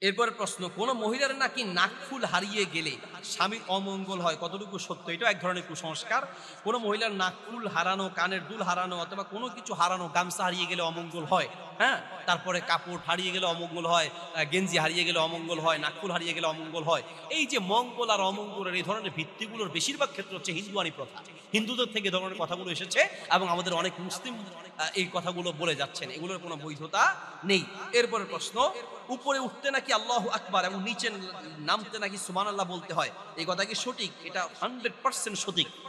এরপরে প্রশ্ন, কোন মহিলার নাকি নাকফুল হারিয়ে গেলে স্বামীর অমঙ্গল হয়, কতটুকু সত্য? এটা এক ধরনের কুসংস্কার। কোন মহিলার নাকফুল হারানো, কানের দুল হারানো অথবা কোনো কিছু হারানো, গামছা হারিয়ে গেলে অমঙ্গল হয়, হ্যাঁ, তারপরে কাপড় হারিয়ে গেলে অমঙ্গল হয়, গেঞ্জি হারিয়ে গেলে অমঙ্গল হয়, নাকফুল হারিয়ে গেলে অমঙ্গল হয়। এই যে মঙ্গল আর অমঙ্গলের এই ধরনের ভিত্তিগুলোর বেশিরভাগ ক্ষেত্রে হচ্ছে হিন্দুয়ানি প্রথা। হিন্দুদের থেকে ধরনের কথাগুলো এসেছে এবং আমাদের অনেক মুসলিম এই কথাগুলো বলে যাচ্ছেন, এগুলোর কোনো বৈধতা নেই। এরপরে প্রশ্ন, উপরে উঠতে নাকি আল্লাহু আকবার এবং নিচে নামতে নাকি সুবহানাল্লাহ বলতে হয়, এই কথা কি সঠিক? এটা 100%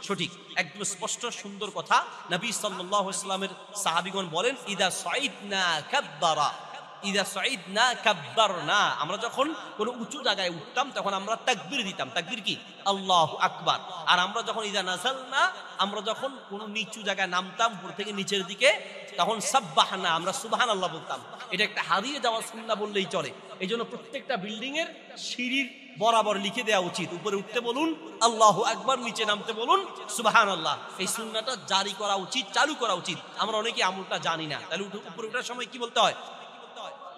সঠিক, একদম স্পষ্ট সুন্দর কথা। নবী সাল্লাল্লাহু আলাইহি ওয়াসাল্লামের সাহাবীগণ বলেন, ইদা সাইদনা কাব্বারা, ইদা সাইদনা কাব্বারনা, আমরা যখন কোনো উঁচু জায়গায় উঠতাম তখন আমরা তাকবীর দিতাম। তাকবীর কি? আল্লাহু আকবার। আর আমরা যখন ইদা নাযালনা, আমরা যখন কোনো নিচু জায়গায় নামতাম উপর থেকে নিচের দিকে, তখন সাব্বাহনা, আমরা সুবহানাল্লাহ বলতাম। এটা একটা হারিয়ে যাওয়া সুন্নাহ বললেই চলে। এই জন্য প্রত্যেকটা বিল্ডিং এর সিঁড়ির বরাবর লিখে দেওয়া উচিত, উপরে উঠতে বলুন আল্লাহু আকবার, নিচে নামতে বলুন সুবহানাল্লাহ। এই সুন্নাহটা জারি করা উচিত, চালু করা উচিত। আমরা অনেকে আমলটা জানি না। তাহলে উপরে ওঠার সময় কি বলতে হয়?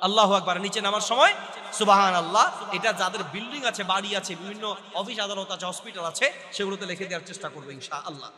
আল্লাহু আকবার, নিচে নামার সময় সুবহানাল্লাহ। এটা যাদের বিল্ডিং আছে, বাড়ি আছে, বিভিন্ন অফিস আদালত আছে, হসপিটাল আছে, সেগুলোতে লিখে দেওয়ার চেষ্টা করবো ইনশাআল্লাহ।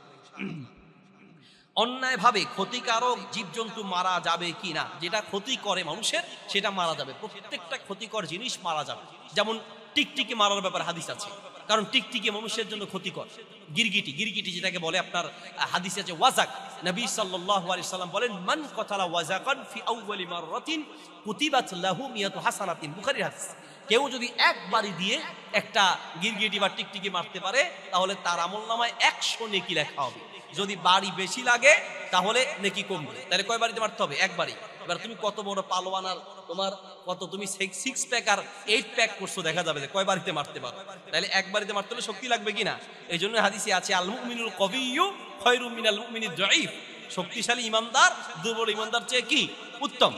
অন্যায়ভাবে ক্ষতিকারক জীবজন্তু মারা যাবে কি না? যেটা ক্ষতি করে মানুষের সেটা মারা যাবে, প্রত্যেকটা ক্ষতিকর জিনিস মারা যাবে। যেমন টিকটিকি মারার ব্যাপারে হাদিস আছে, কারণ টিকটিকি মানুষের জন্য ক্ষতিকর। গিরগিটি যেটাকে বলে আপনার হাদিসে আছে ওয়াজাক। নবী সাল্লাল্লাহু আলাইহি সাল্লাম বলেন, মান কতালা ওয়াজাকান ফি আউয়ালি মাররাতিন কুতিবাত লাহু মিয়াতু হাসানাতিন, বুখারীর হাদিস। কেউ যদি একবারই দিয়ে একটা গিরগিটি বা টিকটিকি মারতে পারে তাহলে তার আমলনামায় 100 নেকি লেখা হবে। যদি বাড়ি বেশি লাগে তাহলে নেকি কমবে। তাহলে কয় বাড়িতে মারতে হবে? একবারই। এবার তুমি কত বড় পালোয়ান আর তোমার কত, তুমি 6 প্যাক আর 8 প্যাক করছো, দেখা যাবে যে কয় বাড়িতে মারতে পারো। তাহলে এক বাড়িতে মারতে হলে শক্তি লাগবে কিনা? এই জন্য হাদিসে আছে, আল মুমিনুল কবিয়্যু খায়রুম মিনাল মুমিনিদ যায়ীফ, শক্তিশালী ইমানদার দুর্বল ইমানদার চেয়ে কি উত্তম।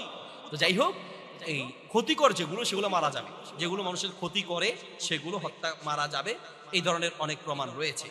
তো যাই হোক, এই ক্ষতিকর যেগুলো সেগুলো মারা যাবে, যেগুলো মানুষের ক্ষতি করে সেগুলো হত্যা মারা যাবে। এই ধরনের অনেক প্রমাণ রয়েছে।